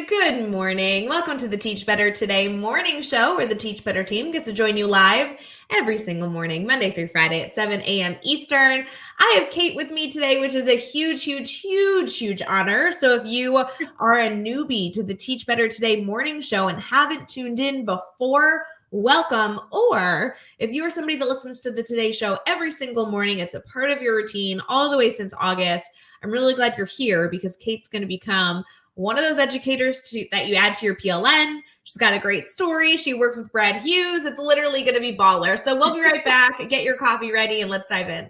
Good morning. Welcome to the Teach Better Today morning show where the Teach Better team gets to join you live every single morning, Monday through Friday at 7 a.m. Eastern. I have Kate with me today, which is a huge honor. So if you are a newbie to the Teach Better Today morning show and haven't tuned in before, welcome. Or if you are somebody that listens to the Today Show every single morning, it's a part of your routine all the way since August. I'm really glad you're here because Kate's going to become one of those educators that you add to your PLN. She's got a great story. She works with Brad Hughes. It's literally going to be baller. So we'll be right back. Get your coffee ready and let's dive in.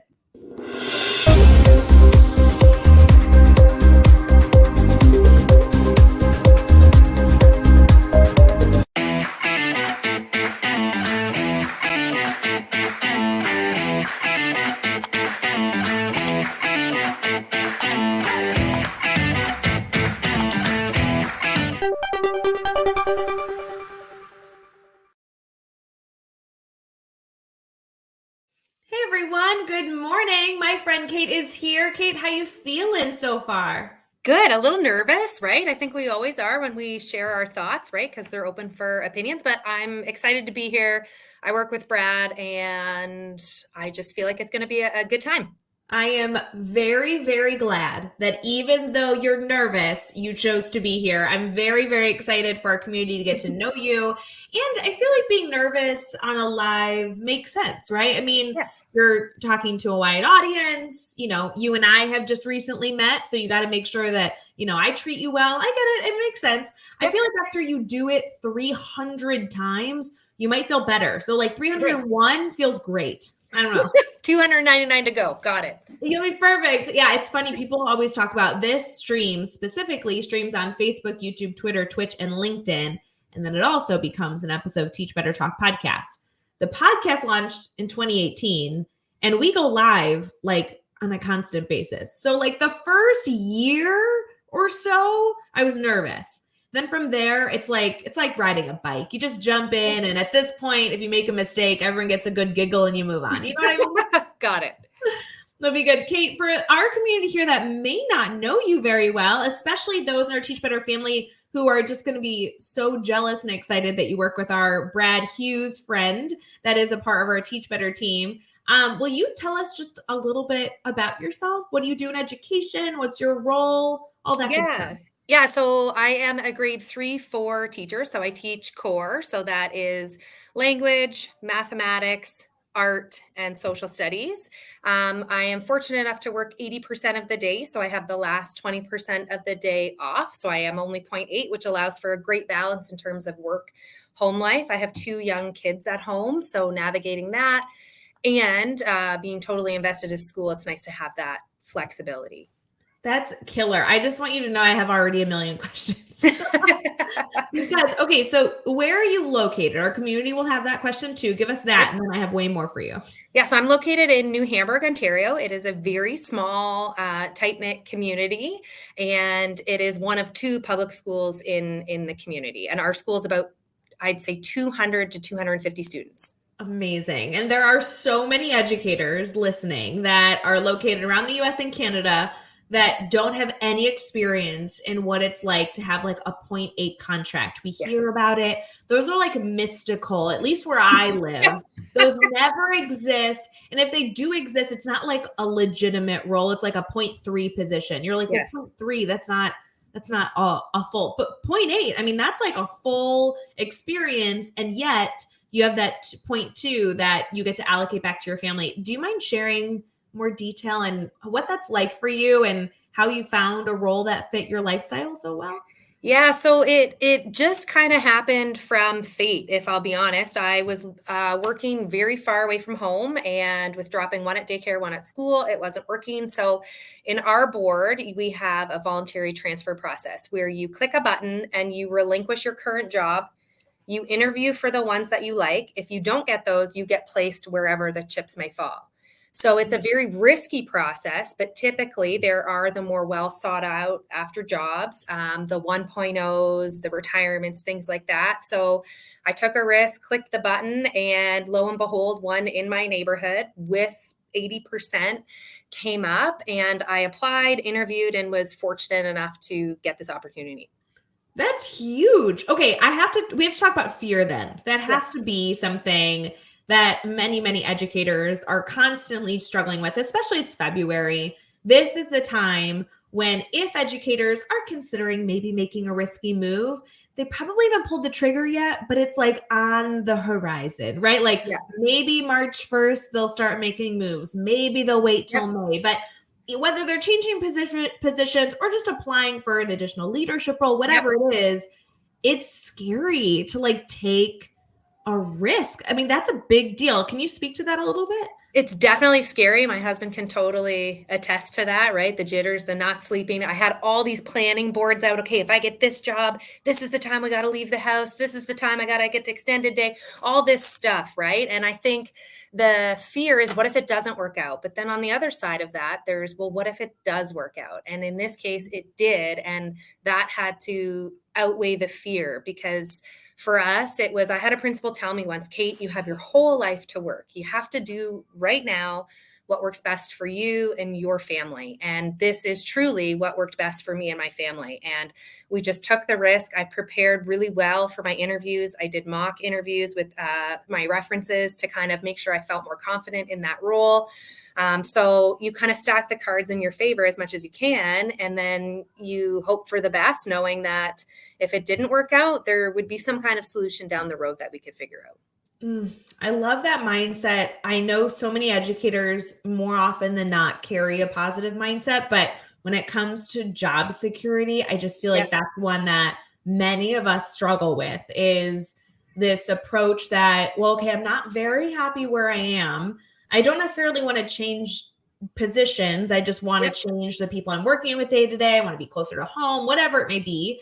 Hey everyone, good morning. My friend Kate is here. Kate, how you feeling so far? Good. A little nervous, right? I think we always are when we share our thoughts, right? Because they're open for opinions, but I'm excited to be here. I work with Brad and I just feel like it's going to be a good time. I am very glad that even though you're nervous, you chose to be here. I'm very excited for our community to get to know you. And I feel like being nervous on a live makes sense, right? I mean, Yes. You're talking to a wide audience. You know, you and I have just recently met, so you got to make sure that, I treat you well. I get it. It makes sense. Yep. I feel like after you do it 300 times, you might feel better. So like 301 feels great. I don't know. 299 to go. Got it. You'll be perfect. Yeah, it's funny. People always talk about this stream, specifically streams on Facebook, YouTube, Twitter, Twitch, and LinkedIn. And then it also becomes an episode of Teach Better Talk podcast. The podcast launched in 2018, and we go live like on a constant basis. So like the first year or so, I was nervous. Then from there, it's like riding a bike. You just jump in, and at this point, if you make a mistake, everyone gets a good giggle and you move on. You know what I mean? Got it. That'll be good. Kate, for our community here that may not know you very well, especially those in our Teach Better family who are just going to be so jealous and excited that you work with our Brad Hughes friend that is a part of our Teach Better team. Will you tell us just a little bit about yourself? What do you do in education? What's your role? All that good stuff. Yeah, so I am a grade 3-4 teacher. So I teach core. So that is language, mathematics, art, and social studies. I am fortunate enough to work 80% of the day. So I have the last 20% of the day off. So I am only 0.8, which allows for a great balance in terms of work, home life. I have 2 young kids at home. So navigating that and being totally invested in school, it's nice to have that flexibility. That's killer. I just want you to know I have already a million questions. Because, okay, so where are you located? Our community will have that question too. Give us that, and then I have way more for you. Yeah, so I'm located in New Hamburg, Ontario. It is a very small, tight-knit community, and it is one of 2 public schools in the community. And our school is about, I'd say, 200 to 250 students. Amazing. And there are so many educators listening that are located around the US and Canada that don't have any experience in what it's like to have like a 0.8 contract. We hear about it. Those are like mystical, at least where I live. Those never exist. And if they do exist, it's not like a legitimate role. It's like a 0.3 position. You're like, well, 0.3, that's not a full, but 0.8, I mean, that's like a full experience. And yet you have that 0.2 that you get to allocate back to your family. Do you mind sharing more detail and what that's like for you and how you found a role that fit your lifestyle so well? Yeah, so it just kind of happened from fate, if I'll be honest. I was working very far away from home, and with dropping one at daycare, one at school, it wasn't working. So in our board, we have a voluntary transfer process where you click a button and you relinquish your current job. You interview for the ones that you like. If you don't get those, you get placed wherever the chips may fall. So it's a very risky process, but typically there are the more well sought out after jobs, the 1.0s, the retirements, things like that. So I took a risk, clicked the button, and lo and behold, one in my neighborhood with 80% came up, and I applied, interviewed, and was fortunate enough to get this opportunity. That's huge. Okay, we have to talk about fear then. That has to be something that many, many educators are constantly struggling with, especially it's February. This is the time when if educators are considering maybe making a risky move, they probably haven't pulled the trigger yet, but it's like on the horizon, right? Like maybe March 1st, they'll start making moves. Maybe they'll wait till May, but whether they're changing positions or just applying for an additional leadership role, whatever it is, it's scary to like take a risk. I mean, that's a big deal. Can you speak to that a little bit? It's definitely scary. My husband can totally attest to that, right? The jitters, the not sleeping. I had all these planning boards out. Okay, if I get this job, this is the time we got to leave the house. This is the time I got to get to extended day, all this stuff, right? And I think the fear is, what if it doesn't work out? But then on the other side of that, there's, well, what if it does work out? And in this case, it did. And that had to outweigh the fear, because for us, it was, I had a principal tell me once, Kate, you have your whole life to work. You have to do right now what works best for you and your family. And this is truly what worked best for me and my family. And we just took the risk. I prepared really well for my interviews. I did mock interviews with my references to kind of make sure I felt more confident in that role. So you kind of stack the cards in your favor as much as you can. And then you hope for the best, knowing that if it didn't work out, there would be some kind of solution down the road that we could figure out. I love that mindset. I know so many educators more often than not carry a positive mindset, but when it comes to job security, I just feel like that's one that many of us struggle with, is this approach that, well, okay, I'm not very happy where I am. I don't necessarily want to change positions. I just want to change the people I'm working with day to day. I want to be closer to home, whatever it may be.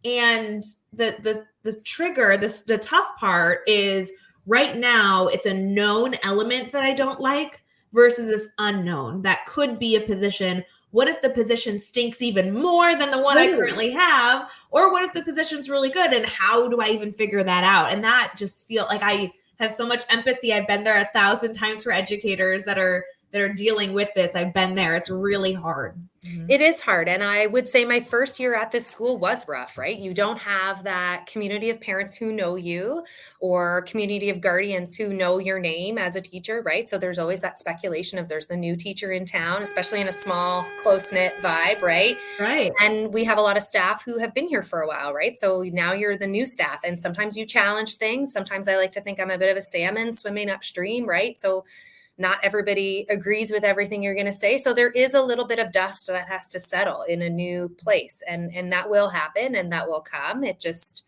And the trigger, the tough part is right now it's a known element that I don't like versus this unknown that could be a position. What if the position stinks even more than the one I currently have? Or what if the position's really good? And how do I even figure that out? And that just feel like I have so much empathy. I've been there 1,000 times for educators that are dealing with this. I've been there. It's really hard. It is hard. And I would say my first year at this school was rough, right? You don't have that community of parents who know you, or community of guardians who know your name as a teacher, right? So there's always that speculation of there's the new teacher in town, especially in a small, close-knit vibe, right? Right. And we have a lot of staff who have been here for a while, right? So now you're the new staff, and sometimes you challenge things. Sometimes I like to think I'm a bit of a salmon swimming upstream, right? So not everybody agrees with everything you're going to say. So there is a little bit of dust that has to settle in a new place. And that will happen and that will come. It just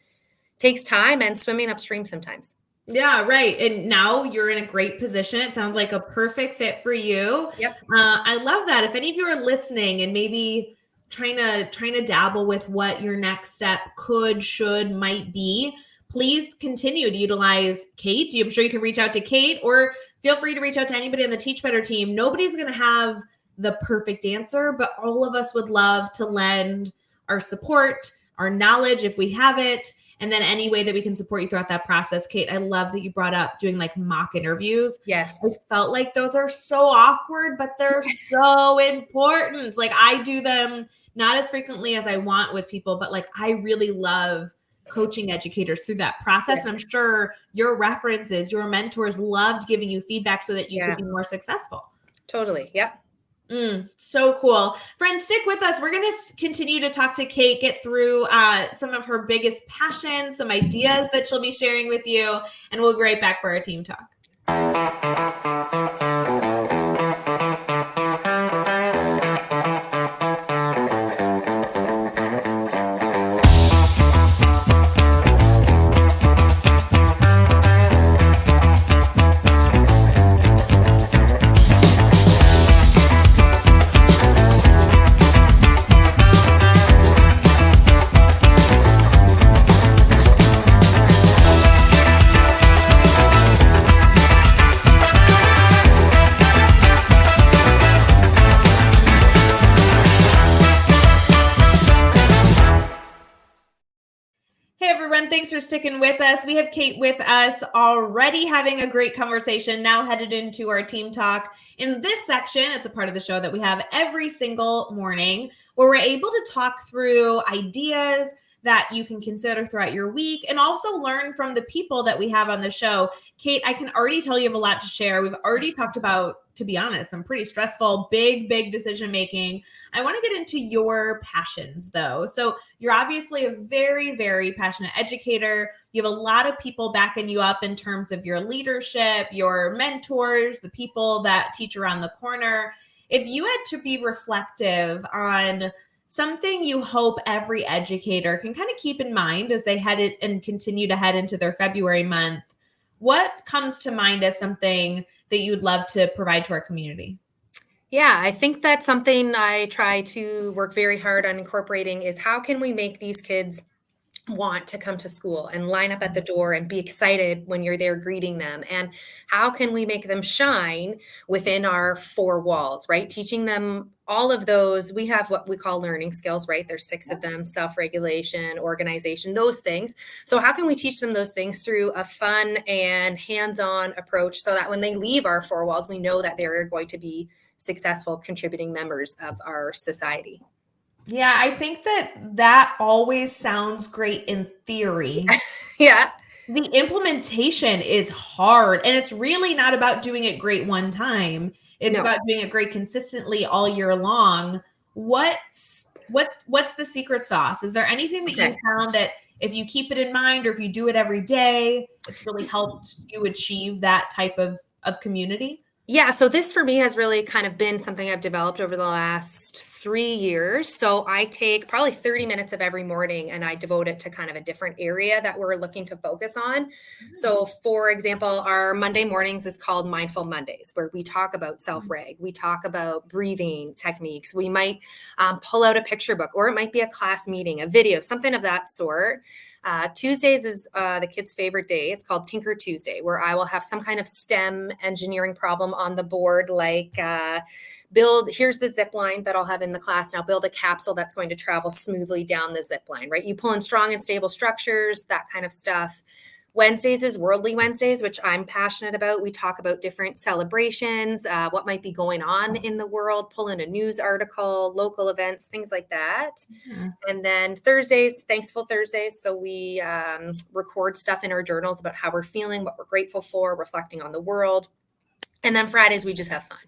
takes time and swimming upstream sometimes. Yeah, right. And now you're in a great position. It sounds like a perfect fit for you. I love that. If any of you are listening and maybe trying to dabble with what your next step could, should, might be, please continue to utilize Kate. I'm sure you can reach out to Kate, or feel free to reach out to anybody on the Teach Better team. Nobody's going to have the perfect answer, but all of us would love to lend our support, our knowledge if we have it, and then any way that we can support you throughout that process. Kate, I love that you brought up doing like mock interviews. Yes. I felt like those are so awkward, but they're so important. Like I do them not as frequently as I want with people, but like I really love coaching educators through that process. And I'm sure your references, your mentors loved giving you feedback so that you could be more successful. Totally. Yep. So cool. Friends, stick with us. We're going to continue to talk to Kate, get through some of her biggest passions, some ideas that she'll be sharing with you, and we'll be right back for our team talk. everyone. Thanks for sticking with us. We have Kate with us already having a great conversation, now headed into our team talk. In this section, it's a part of the show that we have every single morning where we're able to talk through ideas that you can consider throughout your week and also learn from the people that we have on the show. Kate, I can already tell you have a lot to share. We've already talked about, to be honest, some pretty stressful, big decision making. I want to get into your passions though. So you're obviously a very, very passionate educator. You have a lot of people backing you up in terms of your leadership, your mentors, the people that teach around the corner. If you had to be reflective on something you hope every educator can kind of keep in mind as they head it and continue to head into their February month, what comes to mind as something that you would love to provide to our community? Yeah, I think that's something I try to work very hard on incorporating is how can we make these kids want to come to school and line up at the door and be excited when you're there greeting them? And how can we make them shine within our four walls, right? Teaching them all of those. We have what we call learning skills, right? There's 6 of them: self-regulation, organization, those things. So how can we teach them those things through a fun and hands-on approach so that when they leave our four walls, we know that they're going to be successful contributing members of our society? Yeah, I think that always sounds great in theory. Yeah. The implementation is hard, and it's really not about doing it great one time. It's No. about doing it great consistently all year long. What's the secret sauce? Is there anything that you Okay. found that if you keep it in mind or if you do it every day, it's really helped you achieve that type of community? Yeah, so this for me has really kind of been something I've developed over the last 3 years. So I take probably 30 minutes of every morning and I devote it to kind of a different area that we're looking to focus on. So, for example, our Monday mornings is called Mindful Mondays, where we talk about self-reg, we talk about breathing techniques. We might pull out a picture book, or it might be a class meeting, a video, something of that sort. Tuesdays is the kids' favorite day. It's called Tinker Tuesday, where I will have some kind of STEM engineering problem on the board, like here's the zip line that I'll have in the class. Now build a capsule that's going to travel smoothly down the zip line, right? You pull in strong and stable structures, that kind of stuff. Wednesdays is Worldly Wednesdays, which I'm passionate about. We talk about different celebrations, what might be going on in the world, pull in a news article, local events, things like that. Yeah. And then Thursdays, Thankful Thursdays. So we record stuff in our journals about how we're feeling, what we're grateful for, reflecting on the world. And then Fridays, we just have fun.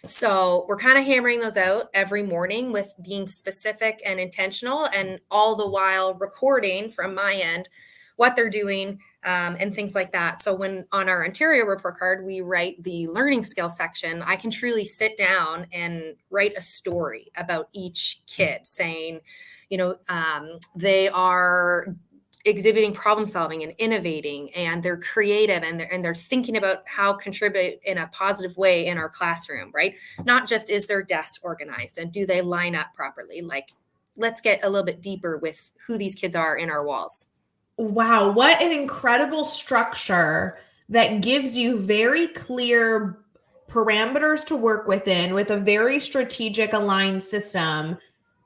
So we're kind of hammering those out every morning with being specific and intentional, and all the while recording from my end what they're doing and things like that. So when on our Ontario report card, we write the learning skill section, I can truly sit down and write a story about each kid saying, they are exhibiting problem solving and innovating, and they're creative, and they're thinking about how contribute in a positive way in our classroom, right? Not just is their desk organized and do they line up properly? Like, let's get a little bit deeper with who these kids are in our walls. Wow, what an incredible structure that gives you very clear parameters to work within with a very strategic aligned system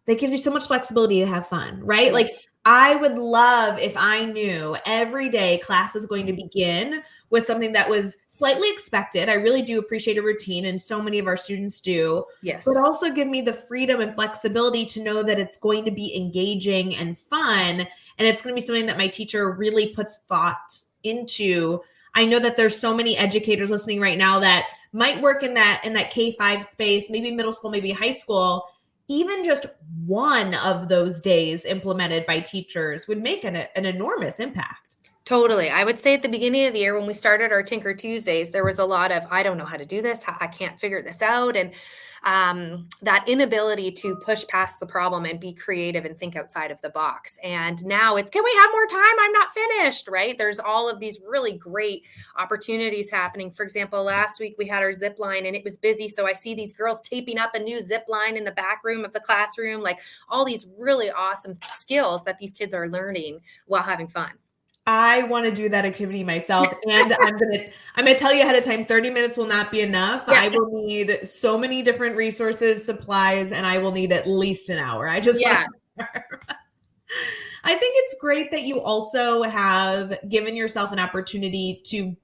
that gives you so much flexibility to have fun, right? Yes. Like I would love if I knew every day class was going to begin with something that was slightly expected. I really do appreciate a routine, and so many of our students do. Yes. But also give me the freedom and flexibility to know that it's going to be engaging and fun. And it's going to be something that my teacher really puts thought into. I know that there's so many educators listening right now that might work in that K-5 space, maybe middle school, maybe high school. Even just one of those days implemented by teachers would make an enormous impact. Totally. I would say at the beginning of the year when we started our Tinker Tuesdays, there was a lot of, I don't know how to do this. I can't figure this out. And that inability to push past the problem and be creative and think outside of the box. And now it's, can we have more time? I'm not finished, right? There's all of these really great opportunities happening. For example, last week we had our zip line and it was busy. So I see these girls taping up a new zip line in the back room of the classroom, like all these really awesome skills that these kids are learning while having fun. I want to do that activity myself. And I'm gonna tell you ahead of time, 30 minutes will not be enough. Yeah. I will need so many different resources, supplies, and I will need at least an hour. I just want to I think it's great that you also have given yourself an opportunity to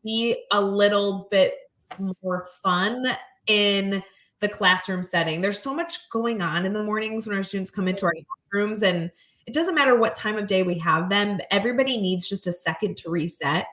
be a little bit more fun in the classroom setting. There's so much going on in the mornings when our students come into our classrooms, and it doesn't matter what time of day we have them. Everybody needs just a second to reset.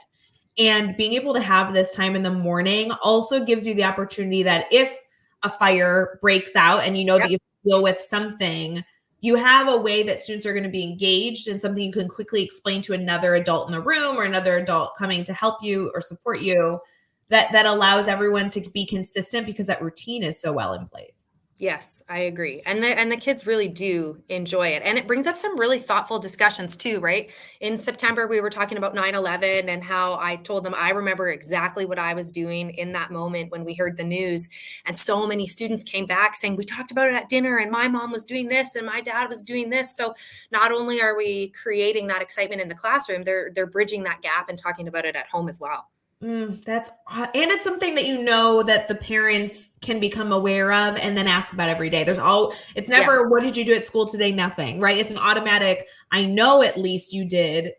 And being able to have this time in the morning also gives you the opportunity that if a fire breaks out and you know that you deal with something, you have a way that students are going to be engaged and something you can quickly explain to another adult in the room or another adult coming to help you or support you, that allows everyone to be consistent because that routine is so well in place. Yes, I agree. And the kids really do enjoy it. And it brings up some really thoughtful discussions too, right? In September, we were talking about 9/11 and how I told them I remember exactly what I was doing in that moment when we heard the news. And so many students came back saying, we talked about it at dinner and my mom was doing this and my dad was doing this. So not only are we creating that excitement in the classroom, they're bridging that gap and talking about it at home as well. And it's something that you know that the parents can become aware of and then ask about every day. It's never, what did you do at school today? Nothing, right? It's an automatic, I know at least you did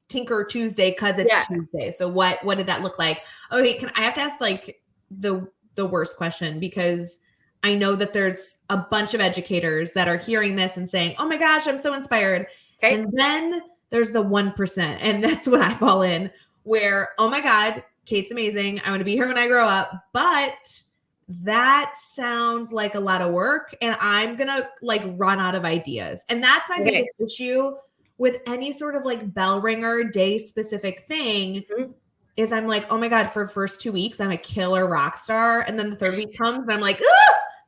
Tinker Tuesday because it's Tuesday. So what did that look like? Okay, I have to ask like the worst question, because I know that there's a bunch of educators that are hearing this and saying, oh my gosh, I'm so inspired. Okay. And then there's the 1%, and that's what I fall in, where, oh my God, Kate's amazing. I want to be here when I grow up, but that sounds like a lot of work and I'm going to like run out of ideas. And that's my biggest issue with any sort of like bell ringer day specific thing is I'm like, oh my God, for the first 2 weeks, I'm a killer rock star. And then the third week comes and I'm like,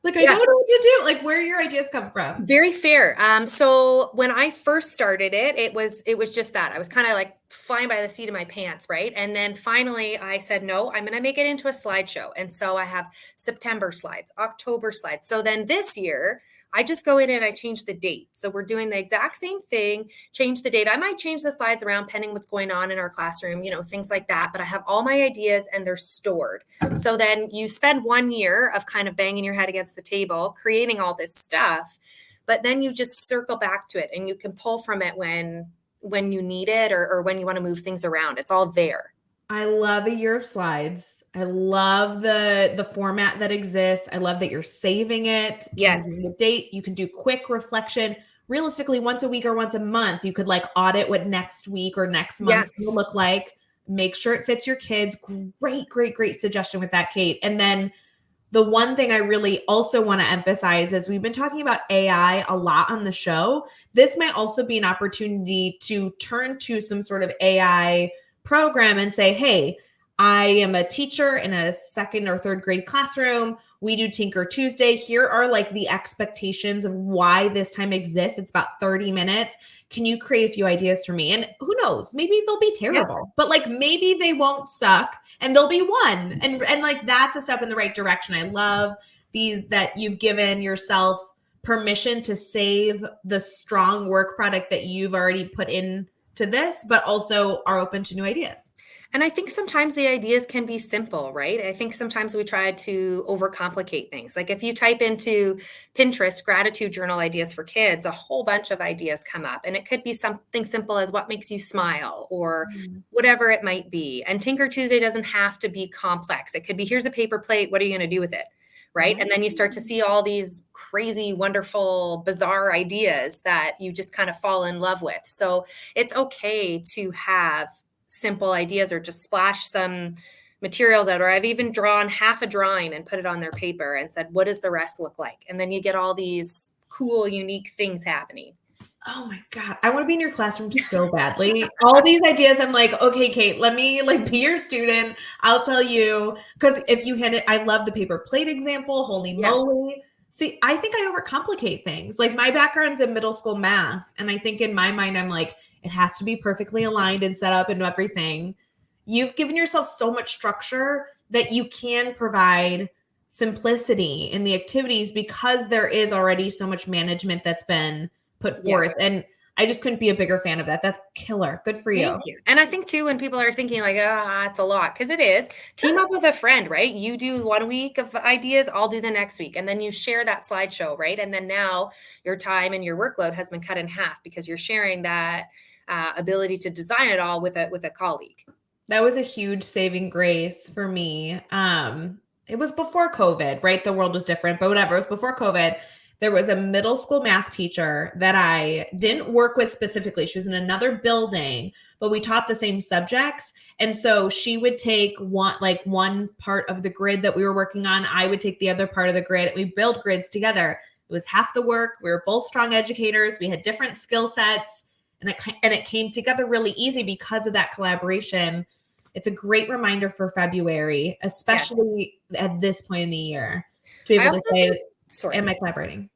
I don't know what to do. Like, where your ideas come from? Very fair. So when I first started it was just that. I was kind of like flying by the seat of my pants, right? And then finally I said, no, I'm going to make it into a slideshow. And so I have September slides, October slides. So then this year, I just go in and I change the date. So we're doing the exact same thing, change the date. I might change the slides around pending what's going on in our classroom, things like that. But I have all my ideas and they're stored. So then you spend 1 year of kind of banging your head against the table, creating all this stuff, but then you just circle back to it and you can pull from it when you need it or when you want to move things around. It's all there. I love a year of slides. I love the format that exists. I love that you're saving it, changing the date. You can do quick reflection. Realistically, once a week or once a month, you could like audit what next week or next month will look like. Make sure it fits your kids. Great suggestion with that, Kate. And then the one thing I really also want to emphasize is we've been talking about AI a lot on the show. This might also be an opportunity to turn to some sort of AI program and say, hey, I am a teacher in a second or third grade classroom. We do Tinker Tuesday. Here are like the expectations of why this time exists. It's about 30 minutes. Can you create a few ideas for me? And who knows, maybe they'll be terrible, but like maybe they won't suck and they'll be one. And like that's a step in the right direction. I love that you've given yourself permission to save the strong work product that you've already put in to this, but also are open to new ideas. And I think sometimes the ideas can be simple, right? I think sometimes we try to overcomplicate things. Like if you type into Pinterest gratitude journal ideas for kids, a whole bunch of ideas come up. And it could be something simple as what makes you smile or whatever it might be. And Tinker Tuesday doesn't have to be complex. It could be, here's a paper plate. What are you going to do with it? Right. And then you start to see all these crazy, wonderful, bizarre ideas that you just kind of fall in love with. So it's okay to have simple ideas or just splash some materials out. Or I've even drawn half a drawing and put it on their paper and said, what does the rest look like? And then you get all these cool, unique things happening. Oh my God. I want to be in your classroom so badly. All these ideas, I'm like, okay, Kate, let me like be your student. I'll tell you. Because if you hit it, I love the paper plate example. Holy moly. See, I think I overcomplicate things. Like my background's in middle school math. And I think in my mind, I'm like, it has to be perfectly aligned and set up and everything. You've given yourself so much structure that you can provide simplicity in the activities because there is already so much management that's been put forth. And I just couldn't be a bigger fan of that. That's killer. Good for you. Thank you. And I think too, when people are thinking like, it's a lot, because it is, team up with a friend, right? You do 1 week of ideas, I'll do the next week. And then you share that slideshow, right? And then now your time and your workload has been cut in half because you're sharing that ability to design it all with a colleague. That was a huge saving grace for me. It was before COVID, right? The world was different, but whatever. It was before COVID. There was a middle school math teacher that I didn't work with specifically. She was in another building, but we taught the same subjects. And so she would take one part of the grid that we were working on. I would take the other part of the grid. We build grids together. It was half the work. We were both strong educators. We had different skill sets, and it came together really easy because of that collaboration. It's a great reminder for February, especially at this point in the year, to be able to say, am I collaborating?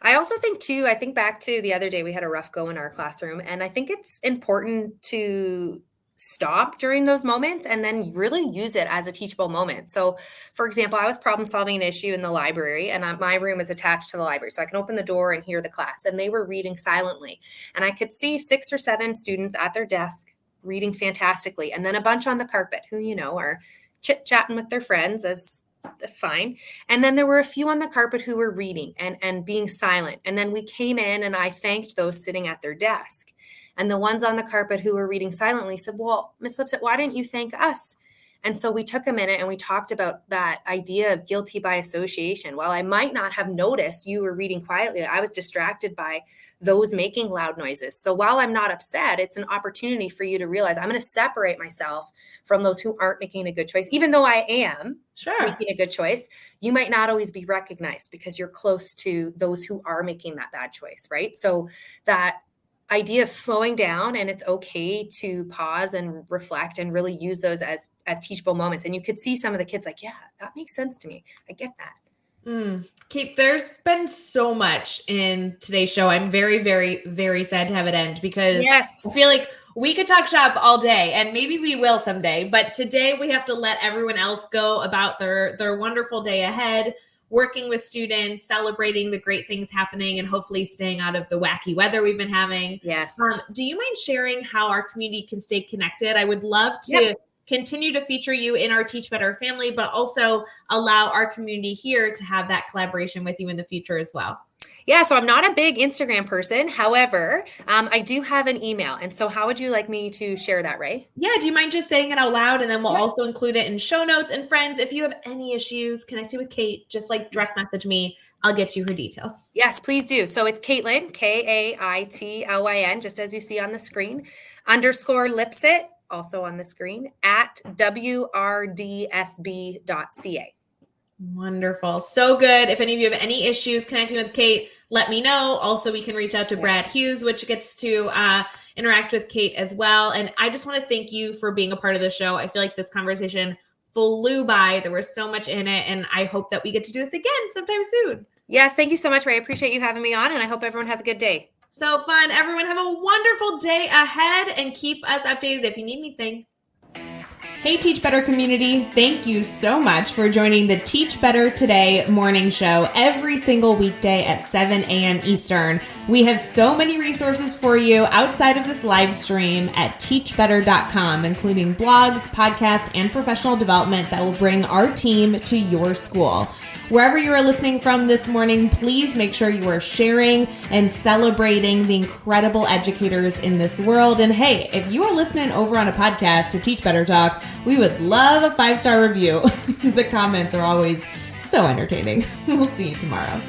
I also think too, I think back to the other day, we had a rough go in our classroom, and I think it's important to stop during those moments and then really use it as a teachable moment. So for example, I was problem solving an issue in the library, and my room is attached to the library. So I can open the door and hear the class, and they were reading silently. And I could see 6 or 7 students at their desk reading fantastically. And then a bunch on the carpet who, are chit-chatting with their friends, as fine. And then there were a few on the carpet who were reading and being silent. And then we came in and I thanked those sitting at their desk. And the ones on the carpet who were reading silently said, well, Miss Lipset, why didn't you thank us? And so we took a minute and we talked about that idea of guilty by association. While I might not have noticed you were reading quietly, I was distracted by those making loud noises. So while I'm not upset, it's an opportunity for you to realize I'm going to separate myself from those who aren't making a good choice. Even though I am making a good choice, you might not always be recognized because you're close to those who are making that bad choice, right? So that idea of slowing down, and it's okay to pause and reflect and really use those as teachable moments. And you could see some of the kids like, yeah, that makes sense to me. I get that. Kate, there's been so much in today's show. I'm very, very, very sad to have it end because I feel like we could talk shop all day, and maybe we will someday. But today we have to let everyone else go about their wonderful day ahead, working with students, celebrating the great things happening, and hopefully staying out of the wacky weather we've been having. Yes. Do you mind sharing how our community can stay connected? I would love to continue to feature you in our Teach Better family, but also allow our community here to have that collaboration with you in the future as well. Yeah, so I'm not a big Instagram person. However, I do have an email. And so how would you like me to share that, Ray? Yeah, do you mind just saying it out loud? And then we'll also include it in show notes. And friends, if you have any issues connecting with Kate, just direct message me. I'll get you her details. Yes, please do. So it's Caitlin, Kaitlyn, just as you see on the screen, _Lipset, also on the screen, at wrdsb.ca. Wonderful. So good. If any of you have any issues connecting with Kate, let me know. Also, we can reach out to Brad Hughes, which gets to interact with Kate as well. And I just want to thank you for being a part of the show. I feel like this conversation flew by. There was so much in it. And I hope that we get to do this again sometime soon. Yes. Thank you so much, Ray. I appreciate you having me on. And I hope everyone has a good day. So fun. Everyone have a wonderful day ahead and keep us updated if you need anything. Hey, Teach Better community. Thank you so much for joining the Teach Better Today morning show every single weekday at 7 a.m. Eastern. We have so many resources for you outside of this live stream at teachbetter.com, including blogs, podcasts, and professional development that will bring our team to your school. Wherever you are listening from this morning, please make sure you are sharing and celebrating the incredible educators in this world. And hey, if you are listening over on a podcast to Teach Better Talk, we would love a 5-star review. The comments are always so entertaining. We'll see you tomorrow.